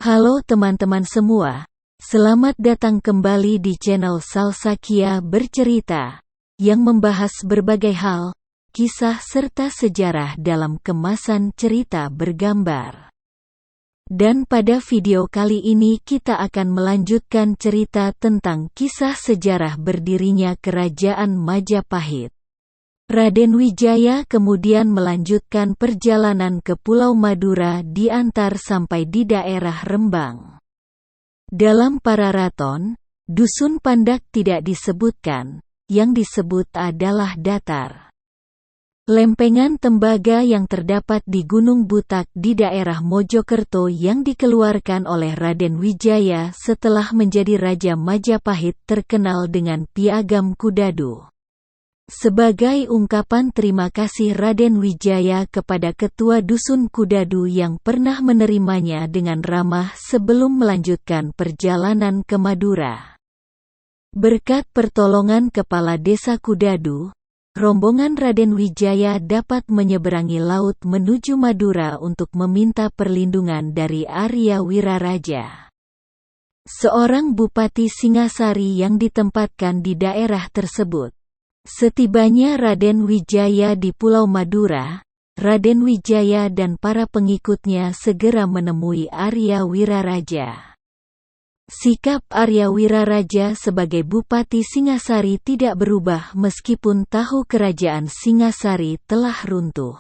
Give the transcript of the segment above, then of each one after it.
Halo teman-teman semua, selamat datang kembali di channel Salsakia Bercerita, yang membahas berbagai hal, kisah serta sejarah dalam kemasan cerita bergambar. Dan pada video kali ini kita akan melanjutkan cerita tentang kisah sejarah berdirinya Kerajaan Majapahit. Raden Wijaya kemudian melanjutkan perjalanan ke Pulau Madura diantar sampai di daerah Rembang. Dalam Pararaton, Dusun Pandak tidak disebutkan, yang disebut adalah datar. Lempengan tembaga yang terdapat di Gunung Butak di daerah Mojokerto yang dikeluarkan oleh Raden Wijaya setelah menjadi Raja Majapahit terkenal dengan Piagam Kudadu. Sebagai ungkapan terima kasih Raden Wijaya kepada ketua Dusun Kudadu yang pernah menerimanya dengan ramah sebelum melanjutkan perjalanan ke Madura. Berkat pertolongan kepala desa Kudadu, rombongan Raden Wijaya dapat menyeberangi laut menuju Madura untuk meminta perlindungan dari Arya Wiraraja, seorang bupati Singasari yang ditempatkan di daerah tersebut. Setibanya Raden Wijaya di Pulau Madura, Raden Wijaya dan para pengikutnya segera menemui Arya Wiraraja. Sikap Arya Wiraraja sebagai Bupati Singasari tidak berubah meskipun tahu kerajaan Singasari telah runtuh.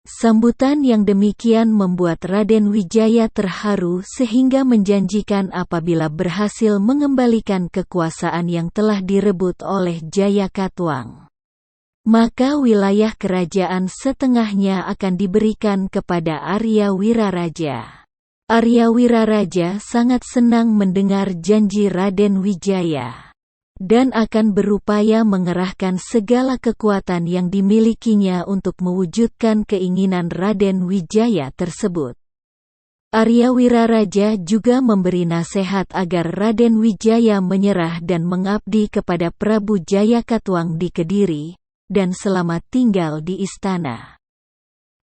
Sambutan yang demikian membuat Raden Wijaya terharu sehingga menjanjikan apabila berhasil mengembalikan kekuasaan yang telah direbut oleh Jayakatwang, maka wilayah kerajaan setengahnya akan diberikan kepada Arya Wiraraja. Arya Wiraraja sangat senang mendengar janji Raden Wijaya, dan akan berupaya mengerahkan segala kekuatan yang dimilikinya untuk mewujudkan keinginan Raden Wijaya tersebut. Arya Wiraraja juga memberi nasihat agar Raden Wijaya menyerah dan mengabdi kepada Prabu Jayakatwang di Kediri, dan selamat tinggal di istana.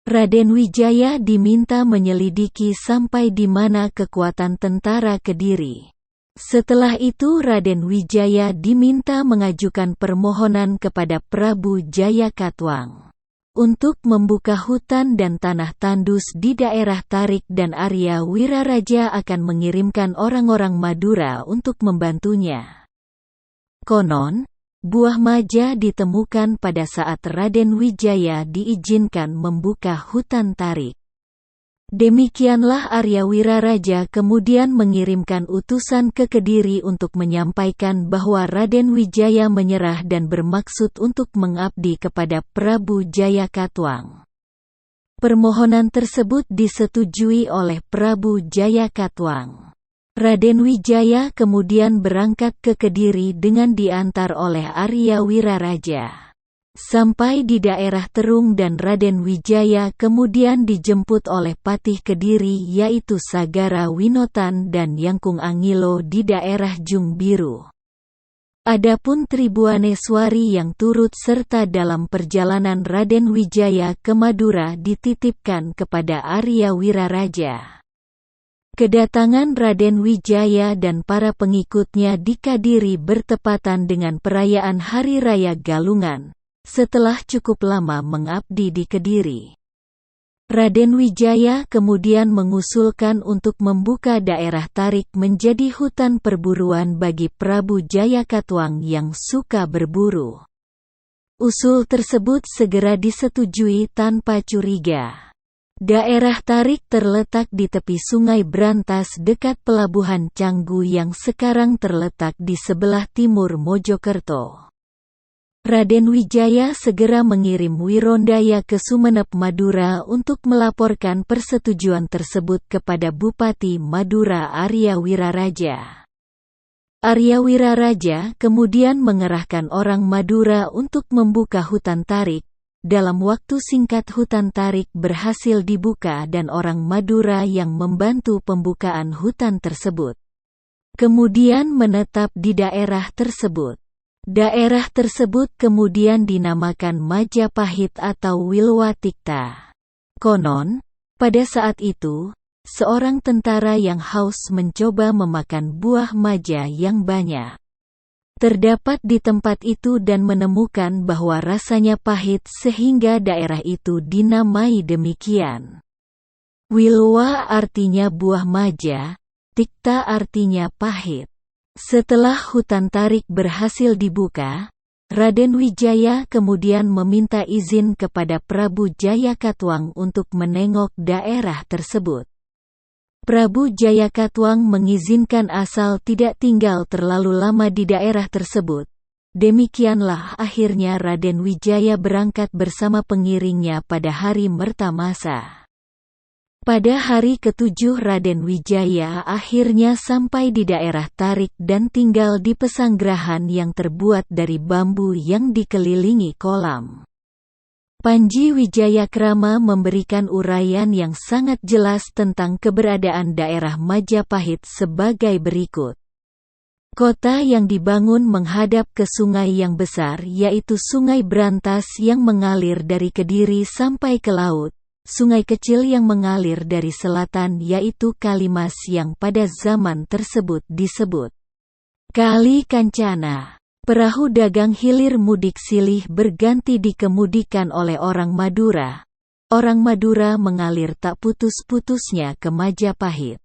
Raden Wijaya diminta menyelidiki sampai di mana kekuatan tentara Kediri. Setelah itu Raden Wijaya diminta mengajukan permohonan kepada Prabu Jayakatwang untuk membuka hutan dan tanah tandus di daerah Tarik, dan Arya Wiraraja akan mengirimkan orang-orang Madura untuk membantunya. Konon, buah maja ditemukan pada saat Raden Wijaya diizinkan membuka hutan Tarik. Demikianlah Arya Wiraraja kemudian mengirimkan utusan ke Kediri untuk menyampaikan bahwa Raden Wijaya menyerah dan bermaksud untuk mengabdi kepada Prabu Jayakatwang. Permohonan tersebut disetujui oleh Prabu Jayakatwang. Raden Wijaya kemudian berangkat ke Kediri dengan diantar oleh Arya Wiraraja. Sampai di daerah Terung dan Raden Wijaya kemudian dijemput oleh Patih Kediri yaitu Sagara Winotan dan Yangkung Angilo di daerah Jungbiru. Adapun Tribuaneswari yang turut serta dalam perjalanan Raden Wijaya ke Madura dititipkan kepada Arya Wiraraja. Kedatangan Raden Wijaya dan para pengikutnya di Kediri bertepatan dengan perayaan Hari Raya Galungan. Setelah cukup lama mengabdi di Kediri, Raden Wijaya kemudian mengusulkan untuk membuka daerah Tarik menjadi hutan perburuan bagi Prabu Jayakatwang yang suka berburu. Usul tersebut segera disetujui tanpa curiga. Daerah Tarik terletak di tepi Sungai Brantas dekat Pelabuhan Canggu yang sekarang terletak di sebelah timur Mojokerto. Raden Wijaya segera mengirim Wirondaya ke Sumenep, Madura untuk melaporkan persetujuan tersebut kepada Bupati Madura Arya Wiraraja. Arya Wiraraja kemudian mengerahkan orang Madura untuk membuka hutan Tarik. Dalam waktu singkat hutan Tarik berhasil dibuka dan orang Madura yang membantu pembukaan hutan tersebut kemudian menetap di daerah tersebut. Daerah tersebut kemudian dinamakan Majapahit atau Wilwatikta. Konon, pada saat itu, seorang tentara yang haus mencoba memakan buah maja yang banyak. Terdapat di tempat itu dan menemukan bahwa rasanya pahit sehingga daerah itu dinamai demikian. Wilwa artinya buah maja, Tikta artinya pahit. Setelah hutan tarik berhasil dibuka, Raden Wijaya kemudian meminta izin kepada Prabu Jayakatwang untuk menengok daerah tersebut. Prabu Jayakatwang mengizinkan asal tidak tinggal terlalu lama di daerah tersebut. Demikianlah akhirnya Raden Wijaya berangkat bersama pengiringnya pada hari Mertamasa. Pada hari ke-7 Raden Wijaya akhirnya sampai di daerah Tarik dan tinggal di pesanggrahan yang terbuat dari bambu yang dikelilingi kolam. Panji Wijayakrama memberikan uraian yang sangat jelas tentang keberadaan daerah Majapahit sebagai berikut. Kota yang dibangun menghadap ke sungai yang besar yaitu Sungai Brantas yang mengalir dari Kediri sampai ke laut, sungai kecil yang mengalir dari selatan yaitu Kalimas yang pada zaman tersebut disebut Kali Kancana. Perahu dagang hilir mudik silih berganti dikemudikan oleh orang Madura. Orang Madura mengalir tak putus-putusnya ke Majapahit.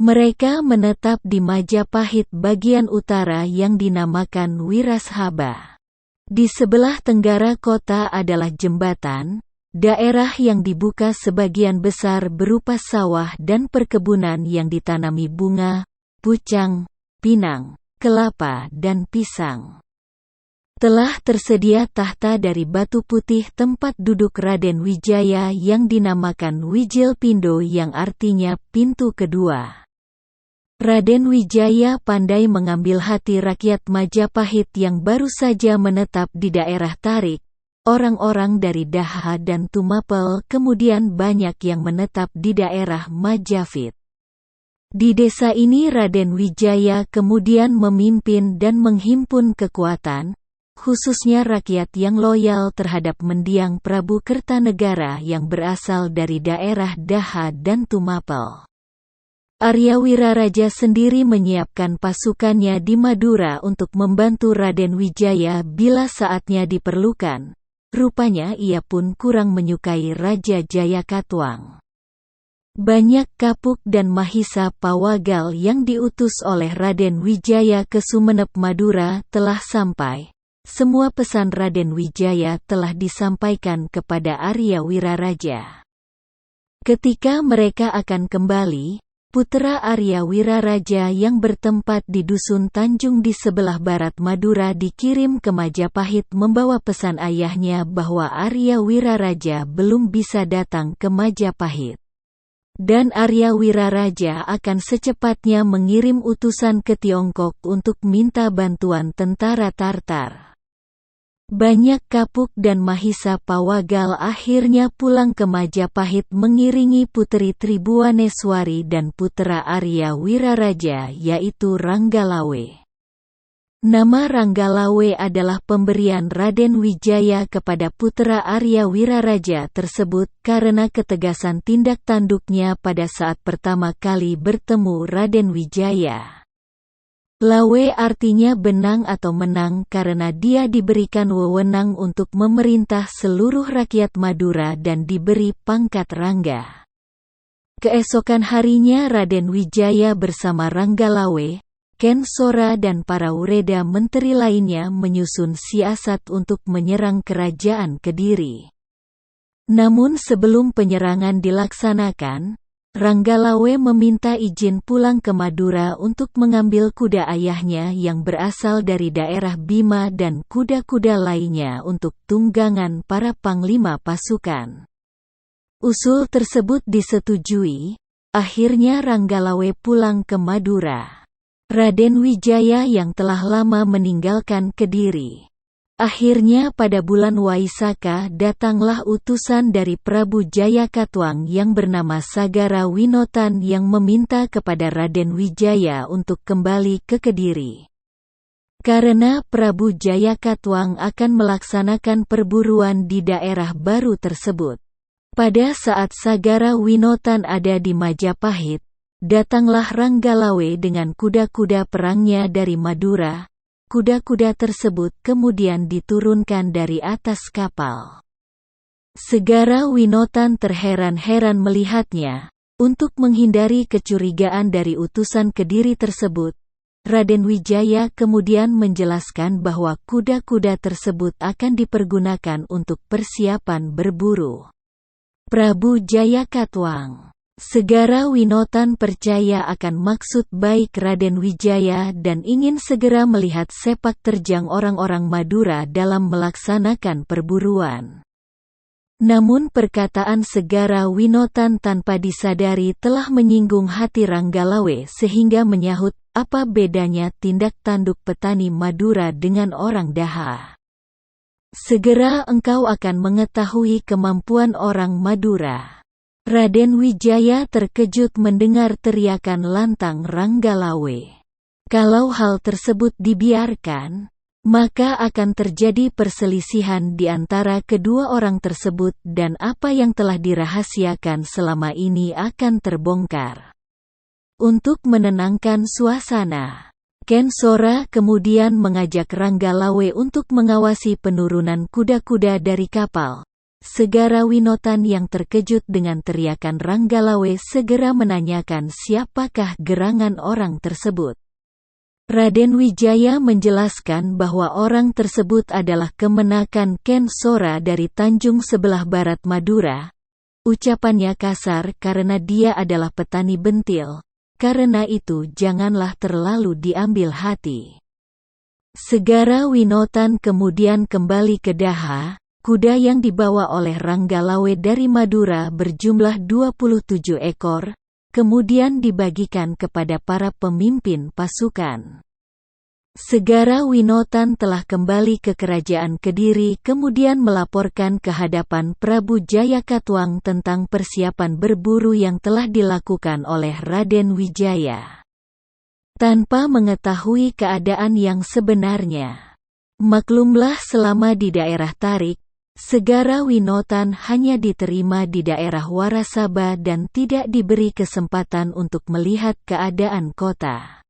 Mereka menetap di Majapahit bagian utara yang dinamakan Wirashaba. Di sebelah tenggara kota adalah jembatan, daerah yang dibuka sebagian besar berupa sawah dan perkebunan yang ditanami bunga, pucang, pinang, kelapa dan pisang. Telah tersedia tahta dari batu putih tempat duduk Raden Wijaya yang dinamakan Wijilpindo yang artinya pintu kedua. Raden Wijaya pandai mengambil hati rakyat Majapahit yang baru saja menetap di daerah Tarik. Orang-orang dari Daha dan Tumapel kemudian banyak yang menetap di daerah Majapahit. Di desa ini Raden Wijaya kemudian memimpin dan menghimpun kekuatan, khususnya rakyat yang loyal terhadap mendiang Prabu Kertanegara yang berasal dari daerah Daha dan Tumapel. Arya Wiraraja sendiri menyiapkan pasukannya di Madura untuk membantu Raden Wijaya bila saatnya diperlukan. Rupanya ia pun kurang menyukai Raja Jayakatwang. Banyak kapuk dan mahisa pawagal yang diutus oleh Raden Wijaya ke Sumenep Madura telah sampai. Semua pesan Raden Wijaya telah disampaikan kepada Arya Wiraraja. Ketika mereka akan kembali, putra Arya Wiraraja yang bertempat di Dusun Tanjung di sebelah barat Madura dikirim ke Majapahit membawa pesan ayahnya bahwa Arya Wiraraja belum bisa datang ke Majapahit. Dan Arya Wiraraja akan secepatnya mengirim utusan ke Tiongkok untuk minta bantuan tentara Tartar. Banyak kapuk dan mahisa pawagal akhirnya pulang ke Majapahit mengiringi Puteri Tribuaneswari dan putra Arya Wiraraja yaitu Ranggalawe. Nama Ranggalawe adalah pemberian Raden Wijaya kepada putra Arya Wiraraja tersebut karena ketegasan tindak tanduknya pada saat pertama kali bertemu Raden Wijaya. Lawe artinya benang atau menang karena dia diberikan wewenang untuk memerintah seluruh rakyat Madura dan diberi pangkat Rangga. Keesokan harinya Raden Wijaya bersama Ranggalawe, Ken Sora dan para ureda menteri lainnya menyusun siasat untuk menyerang kerajaan Kediri. Namun sebelum penyerangan dilaksanakan, Ranggalawe meminta izin pulang ke Madura untuk mengambil kuda ayahnya yang berasal dari daerah Bima dan kuda-kuda lainnya untuk tunggangan para panglima pasukan. Usul tersebut disetujui, akhirnya Ranggalawe pulang ke Madura. Raden Wijaya yang telah lama meninggalkan Kediri. Akhirnya pada bulan Waisaka datanglah utusan dari Prabu Jayakatwang yang bernama Sagara Winotan yang meminta kepada Raden Wijaya untuk kembali ke Kediri. Karena Prabu Jayakatwang akan melaksanakan perburuan di daerah baru tersebut. Pada saat Sagara Winotan ada di Majapahit, datanglah Ranggalawe dengan kuda-kuda perangnya dari Madura. Kuda-kuda tersebut kemudian diturunkan dari atas kapal. Sagara Winotan terheran-heran melihatnya. Untuk menghindari kecurigaan dari utusan Kediri tersebut, Raden Wijaya kemudian menjelaskan bahwa kuda-kuda tersebut akan dipergunakan untuk persiapan berburu. Prabu Jayakatwang. Sagara Winotan percaya akan maksud baik Raden Wijaya dan ingin segera melihat sepak terjang orang-orang Madura dalam melaksanakan perburuan. Namun perkataan Sagara Winotan tanpa disadari telah menyinggung hati Ranggalawe sehingga menyahut, apa bedanya tindak tanduk petani Madura dengan orang Daha? Segera engkau akan mengetahui kemampuan orang Madura. Raden Wijaya terkejut mendengar teriakan lantang Ranggalawe. Kalau hal tersebut dibiarkan, maka akan terjadi perselisihan di antara kedua orang tersebut dan apa yang telah dirahasiakan selama ini akan terbongkar. Untuk menenangkan suasana, Ken Sora kemudian mengajak Ranggalawe untuk mengawasi penurunan kuda-kuda dari kapal. Sagara Winotan yang terkejut dengan teriakan Ranggalawe segera menanyakan siapakah gerangan orang tersebut. Raden Wijaya menjelaskan bahwa orang tersebut adalah kemenakan Ken Sora dari Tanjung sebelah barat Madura. Ucapannya kasar karena dia adalah petani bentil, karena itu janganlah terlalu diambil hati. Sagara Winotan kemudian kembali ke Daha. Kuda yang dibawa oleh Ranggalawe dari Madura berjumlah 27 ekor. Kemudian dibagikan kepada para pemimpin pasukan. Sagara Winotan telah kembali ke kerajaan Kediri kemudian melaporkan ke hadapan Prabu Jayakatwang tentang persiapan berburu yang telah dilakukan oleh Raden Wijaya. Tanpa mengetahui keadaan yang sebenarnya. Maklumlah selama di daerah Tarik, Sagara Winotan hanya diterima di daerah Warasaba dan tidak diberi kesempatan untuk melihat keadaan kota.